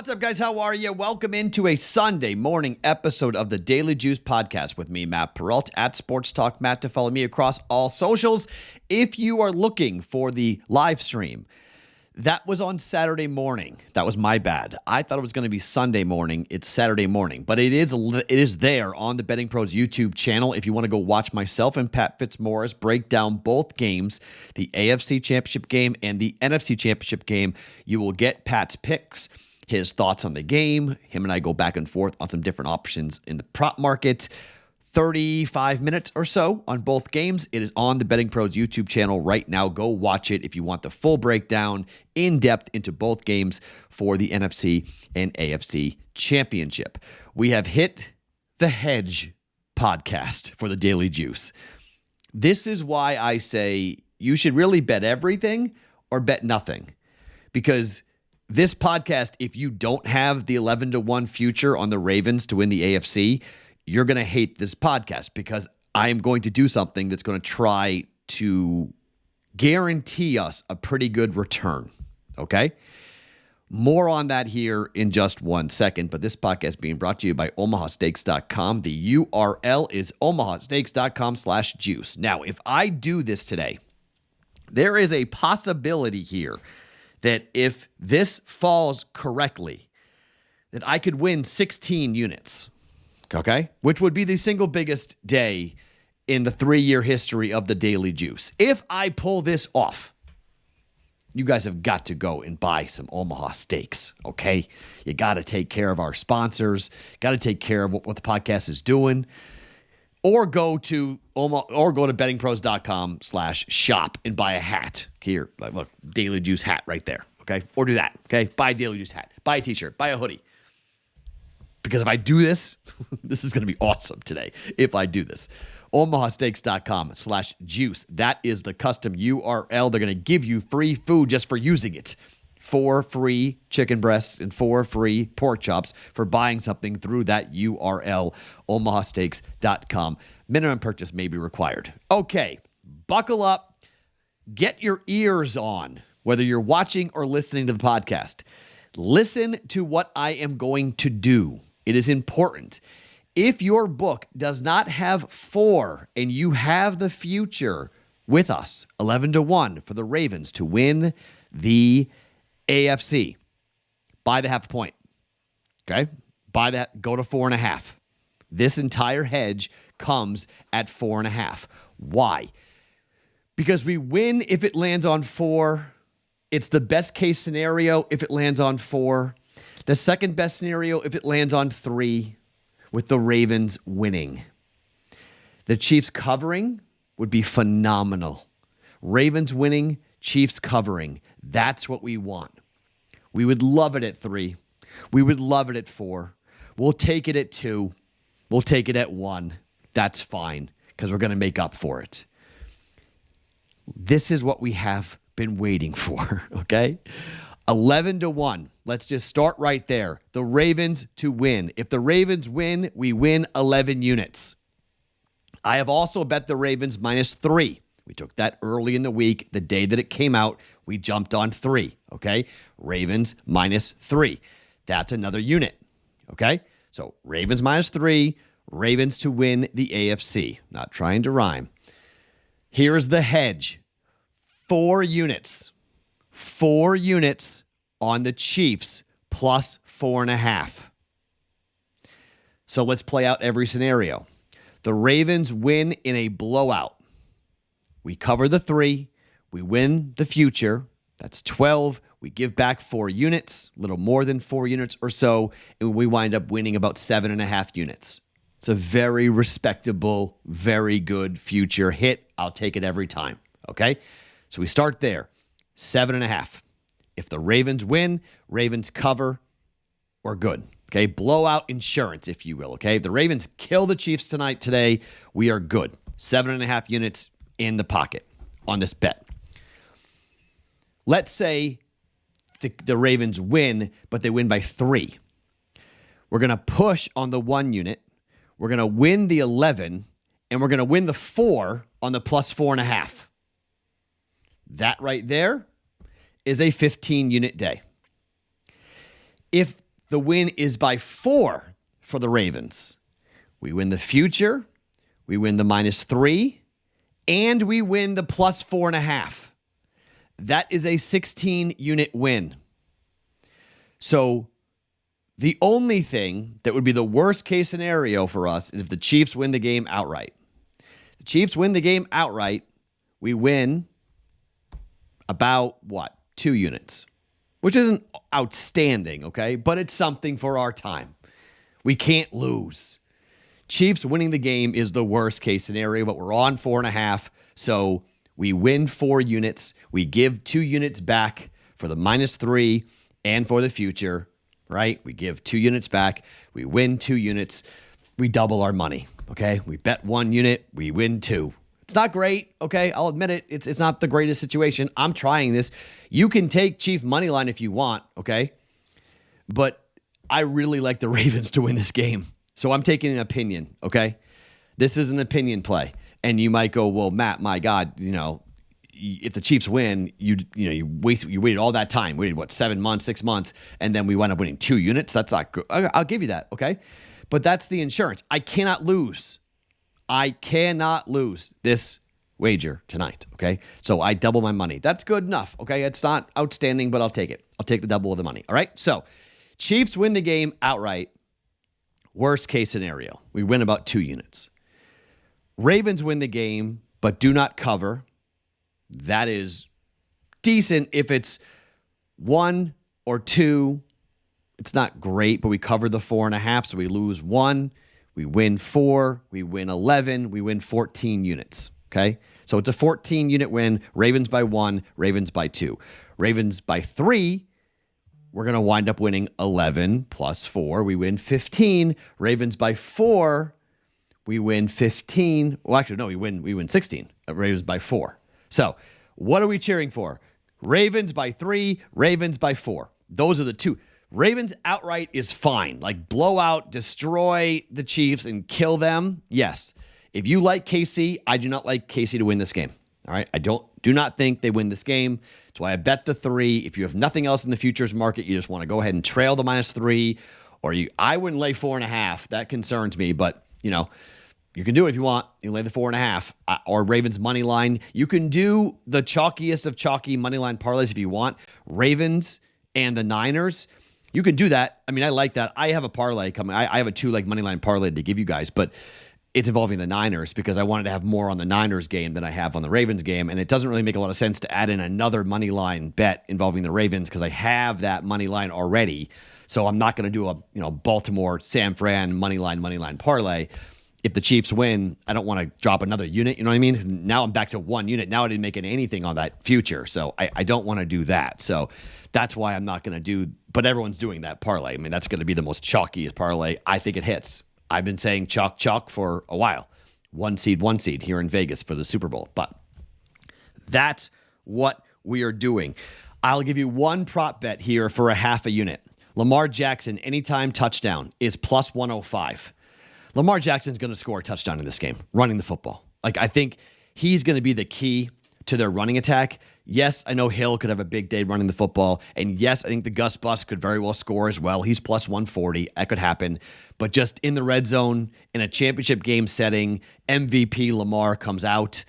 What's up, guys? How are you? Welcome into a Sunday morning episode of the Daily Juice Podcast with me, Matt Perrault, at Sports Talk Matt, to follow me across all socials. If you are looking for the live stream, that was on Saturday morning. That was my bad. I thought it was going to be Sunday morning. It's Saturday morning, but it is there on the BettingPros YouTube channel. If you want to go watch myself and Pat Fitzmaurice break down both games, the AFC Championship game and the NFC Championship game, you will get Pat's picks, his thoughts on the game. Him and I go back and forth on some different options in the prop market. 35 minutes or so on both games. It is on the BettingPros YouTube channel right now. Go watch it if you want the full breakdown, in depth into both games for the NFC and AFC Championship. We have hit the hedge podcast for the Daily Juice. This is why I say you should really bet everything or bet nothing, because this podcast, if you don't have the 11-1 future on the Ravens to win the AFC, you're going to hate this podcast, because I am going to do something that's going to try to guarantee us a pretty good return, okay? More on that here in just 1 second, but this podcast being brought to you by omahasteaks.com. The URL is omahasteaks.com/juice. Now, if I do this today, there is a possibility here that if this falls correctly, that I could win 16 units, okay? Which would be the single biggest day in the 3-year history of the Daily Juice. If I pull this off, you guys have got to go and buy some Omaha Steaks, okay? You got to take care of our sponsors, got to take care of what the podcast is doing, or go to bettingpros.com/shop and buy a hat. Here, look, Daily Juice hat right there, okay? Or do that, okay? Buy a Daily Juice hat, buy a t-shirt, buy a hoodie. Because if I do this, this is going to be awesome today. If I do this, omahasteaks.com/juice. That is the custom URL. They're going to give you free food just for using it. 4 free chicken breasts and 4 free pork chops for buying something through that URL, omahasteaks.com. Minimum purchase may be required. Okay, buckle up. Get your ears on, whether you're watching or listening to the podcast. Listen to what I am going to do. It is important. If your book does not have 4 and you have the future with us, 11-1 for the Ravens to win the AFC, buy the half point. Okay? Buy that, go to 4.5. This entire hedge comes at 4.5. Why? Because we win if it lands on 4. It's the best case scenario if it lands on 4. The second best scenario if it lands on 3, with the Ravens winning. The Chiefs covering would be phenomenal. Ravens winning, Chiefs covering. That's what we want. We would love it at 3. We would love it at 4. We'll take it at 2. We'll take it at 1. That's fine, because we're going to make up for it. This is what we have been waiting for, okay? 11-1. Let's just start right there. The Ravens to win. If the Ravens win, we win 11 units. I have also bet the Ravens -3. We took that early in the week. The day that it came out, we jumped on 3, okay? Ravens -3. That's another unit, okay? So Ravens -3, Ravens to win the AFC. Not trying to rhyme. Here's the hedge. 4 units. 4 units on the Chiefs plus 4.5. So let's play out every scenario. The Ravens win in a blowout. We cover the 3. We win the future. That's 12. We give back 4 units, a little more than 4 units or so, and we wind up winning about 7.5 units. It's a very respectable, very good future hit. I'll take it every time, okay? So we start there. 7.5. If the Ravens win, Ravens cover, we're good. Okay, blowout insurance, if you will. Okay, if the Ravens kill the Chiefs today, we are good. 7.5 units in the pocket on this bet. Let's say the Ravens win, but they win by 3. We're going to push on the 1 unit. We're going to win the 11, and we're going to win the 4 on the plus 4.5. That right there is a 15-unit day. If The win is by 4 for the Ravens. We win the future, we win the -3, and we win the +4.5. That is a 16-unit win. So the only thing that would be the worst case scenario for us is if the Chiefs win the game outright. The Chiefs win the game outright, we win about, 2 units, which isn't outstanding, okay? But it's something for our time. We can't lose. Chiefs winning the game is the worst case scenario, but we're on 4.5, so we win 4 units. We give 2 units back for the -3 and for the future, right? We give 2 units back. We win 2 units. We double our money, okay? We bet 1 unit. We win 2. It's not great, okay? I'll admit it. It's not the greatest situation. I'm trying this. You can take Chief money line if you want, okay? But I really like the Ravens to win this game. So I'm taking an opinion, okay? This is an opinion play. And you might go, well, Matt, my God, if the Chiefs win, you waited all that time. We waited, 7 months, 6 months, and then we wound up winning 2 units. That's not good. I'll give you that, okay? But that's the insurance. I cannot lose. I cannot lose this wager tonight, okay? So I double my money. That's good enough, okay? It's not outstanding, but I'll take it. I'll take the double of the money, all right? So Chiefs win the game outright. Worst case scenario, we win about 2 units. Ravens win the game, but do not cover. That is decent if it's 1 or 2. It's not great, but we cover the 4.5, so we lose 1. We win 4. We win 11. We win 14 units, okay? So it's a 14-unit win. Ravens by 1, Ravens by 2. Ravens by 3, we're going to wind up winning 11 plus 4. We win 15. Ravens by 4, we win 15. Well, actually, no, we win 16. Ravens by 4. So what are we cheering for? Ravens by 3, Ravens by 4. Those are the two. Ravens outright is fine. Like blow out, destroy the Chiefs and kill them. Yes. If you like KC, I do not like KC to win this game. All right. I do not think they win this game. That's why I bet the 3. If you have nothing else in the futures market, you just want to go ahead and trail the -3, or I wouldn't lay 4.5. That concerns me, but you can do it if you want. You can lay the 4.5 or Ravens money line. You can do the chalkiest of chalky money line parlays if you want. Ravens and the Niners. You can do that. I mean, I like that. I have a parlay coming. I have a 2-leg money line parlay to give you guys, but it's involving the Niners because I wanted to have more on the Niners game than I have on the Ravens game. And it doesn't really make a lot of sense to add in another money line bet involving the Ravens because I have that money line already. So I'm not going to do a Baltimore San Fran money line parlay. If the Chiefs win, I don't want to drop another unit. You know what I mean? Now I'm back to 1 unit. Now I didn't make anything on that future. So I don't want to do that. So that's why I'm not going to do, but everyone's doing that parlay. I mean, that's going to be the most chalkiest parlay. I think it hits. I've been saying chalk for a while. 1 seed here in Vegas for the Super Bowl. But that's what we are doing. I'll give you one prop bet here for a half a unit. Lamar Jackson, anytime touchdown, is plus 105. Lamar Jackson's going to score a touchdown in this game, running the football. I think he's going to be the key to their running attack. Yes, I know Hill could have a big day running the football. And yes, I think the Gus Bus could very well score as well. He's plus 140. That could happen. But just in the red zone, in a championship game setting, MVP Lamar comes out.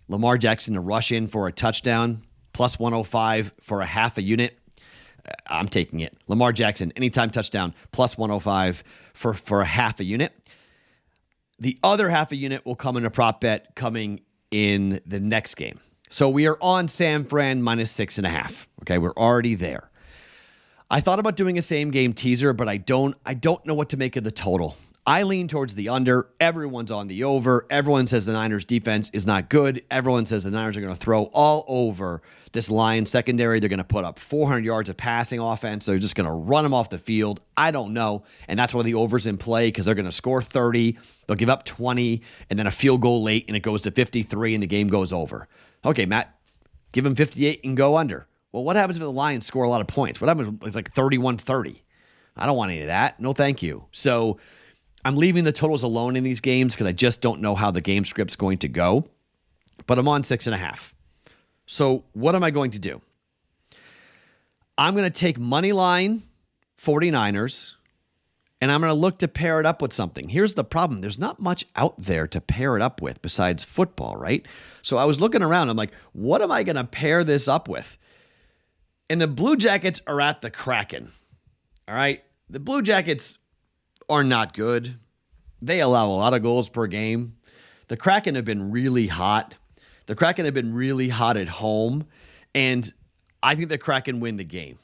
Lamar Jackson to rush in for a touchdown, plus 105 for a half a unit. I'm taking it. Lamar Jackson, anytime touchdown, plus 105 for a half a unit. The other half a unit will come in a prop bet coming in the next game. So we are on San Fran minus 6.5. Okay, we're already there. I thought about doing a same game teaser, but I don't know what to make of the total. I lean towards the under. Everyone's on the over. Everyone says the Niners defense is not good. Everyone says the Niners are going to throw all over this Lions secondary. They're going to put up 400 yards of passing offense. They're just going to run them off the field. I don't know. And that's why the over's in play because they're going to score 30. They'll give up 20 and then a field goal late and it goes to 53 and the game goes over. Okay, Matt, give them 58 and go under. Well, what happens if the Lions score a lot of points? What happens if it's like 31-30? I don't want any of that. No, thank you. So I'm leaving the totals alone in these games because I just don't know how the game script's going to go. But I'm on 6.5. So what am I going to do? I'm going to take money line 49ers, and I'm going to look to pair it up with something. Here's the problem. There's not much out there to pair it up with besides football, right? So I was looking around. I'm like, what am I going to pair this up with? And the Blue Jackets are at the Kraken. All right? The Blue Jackets are not good. They allow a lot of goals per game. The Kraken have been really hot. The Kraken have been really hot at home. And I think the Kraken win the game.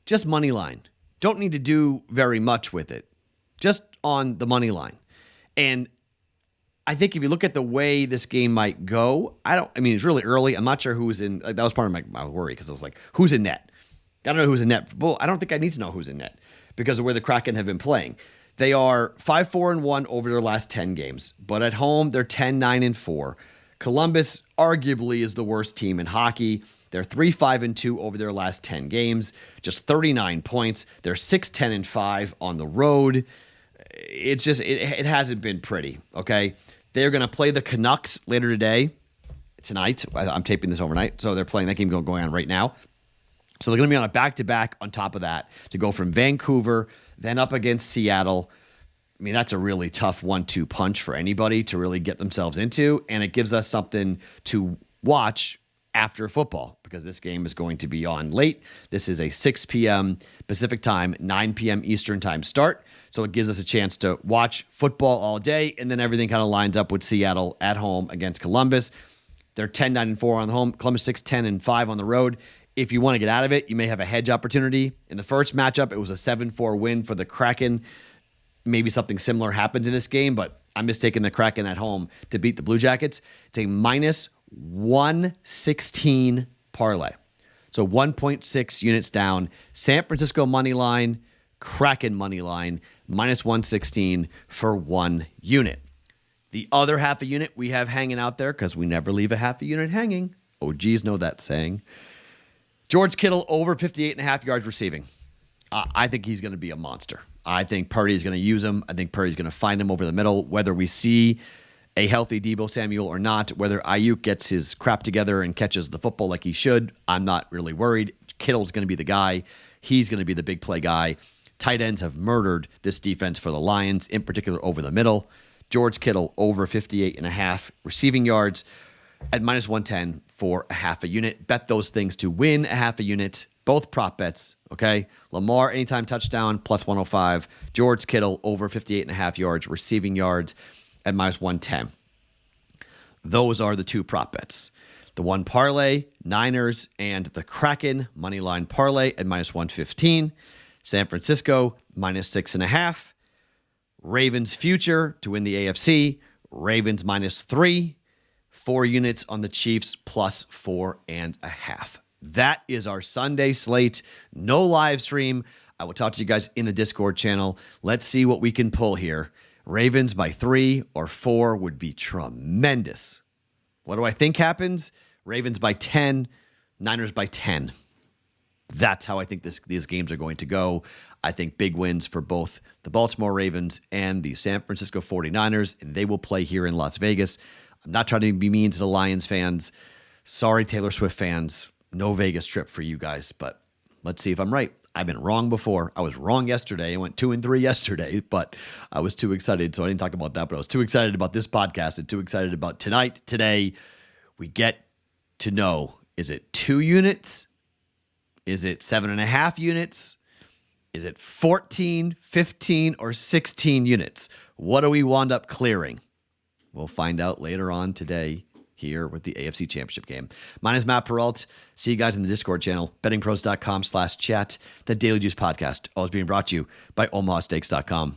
Just money line. Don't need to do very much with it. Just on the money line. And I think if you look at the way this game might go, it's really early. I'm not sure who's in. That was part of my worry because I was like, who's in net? I don't know who's in net. Well, I don't think I need to know who's in net because of where the Kraken have been playing. They are 5-4-1 over their last 10 games, but at home they're 10-9-4. Columbus arguably is the worst team in hockey. They're 3-5-2 over their last 10 games, just 39 points. They're 6-10-5 on the road. It's just it hasn't been pretty. Okay, they're going to play the Canucks later tonight. I'm taping this overnight, so they're playing that game going on right now. So they're going to be on a back-to-back on top of that to go from Vancouver, then up against Seattle. I mean, that's a really tough 1-2 punch for anybody to really get themselves into, and it gives us something to watch after football because this game is going to be on late. This is a 6 p.m. Pacific time, 9 p.m. Eastern time start, so it gives us a chance to watch football all day, and then everything kind of lines up with Seattle at home against Columbus. They're 10-9-4 on the home, Columbus 6-10-5 on the road. If you want to get out of it, you may have a hedge opportunity. In the first matchup, it was a 7-4 win for the Kraken. Maybe something similar happens in this game, but I'm just taking the Kraken at home to beat the Blue Jackets. It's a minus 116 parlay. So 1.6 units down. San Francisco money line, Kraken money line, minus 116 for 1 unit. The other half a unit we have hanging out there, because we never leave a half a unit hanging. OGs know that saying. George Kittle over 58.5 yards receiving. I think he's going to be a monster. I think Purdy is going to use him. I think Purdy's going to find him over the middle, whether we see a healthy Deebo Samuel or not, whether Ayuk gets his crap together and catches the football like he should. I'm not really worried. Kittle's going to be the guy. He's going to be the big play guy. Tight ends have murdered this defense for the Lions, in particular over the middle. George Kittle over 58.5 receiving yards at minus 110 for a half a unit. Bet those things to win a half a unit. Both prop bets, okay? Lamar, anytime touchdown, plus 105. George Kittle, over 58.5 yards, receiving yards at minus 110. Those are the two prop bets. The one parlay, Niners and the Kraken, money line parlay at minus 115. San Francisco, minus 6.5. Ravens future to win the AFC, Ravens minus 3. 4 units on the Chiefs, plus 4.5. That is our Sunday slate. No live stream. I will talk to you guys in the Discord channel. Let's see what we can pull here. Ravens by 3 or 4 would be tremendous. What do I think happens? Ravens by 10, Niners by 10. That's how I think these games are going to go. I think big wins for both the Baltimore Ravens and the San Francisco 49ers, and they will play here in Las Vegas. I'm not trying to be mean to the Lions fans. Sorry, Taylor Swift fans. No Vegas trip for you guys, but let's see if I'm right. I've been wrong before. I was wrong yesterday. I went 2-3 yesterday, but I was too excited, so I didn't talk about that. But I was too excited about this podcast and too excited about tonight. Today, we get to know, is it 2 units? Is it 7.5 units? Is it 14, 15, or 16 units? What do we wind up clearing? We'll find out later on today here with the AFC Championship game. My name is Matt Perrault. See you guys in the Discord channel, bettingpros.com/chat. The Daily Juice Podcast, always being brought to you by omahasteaks.com.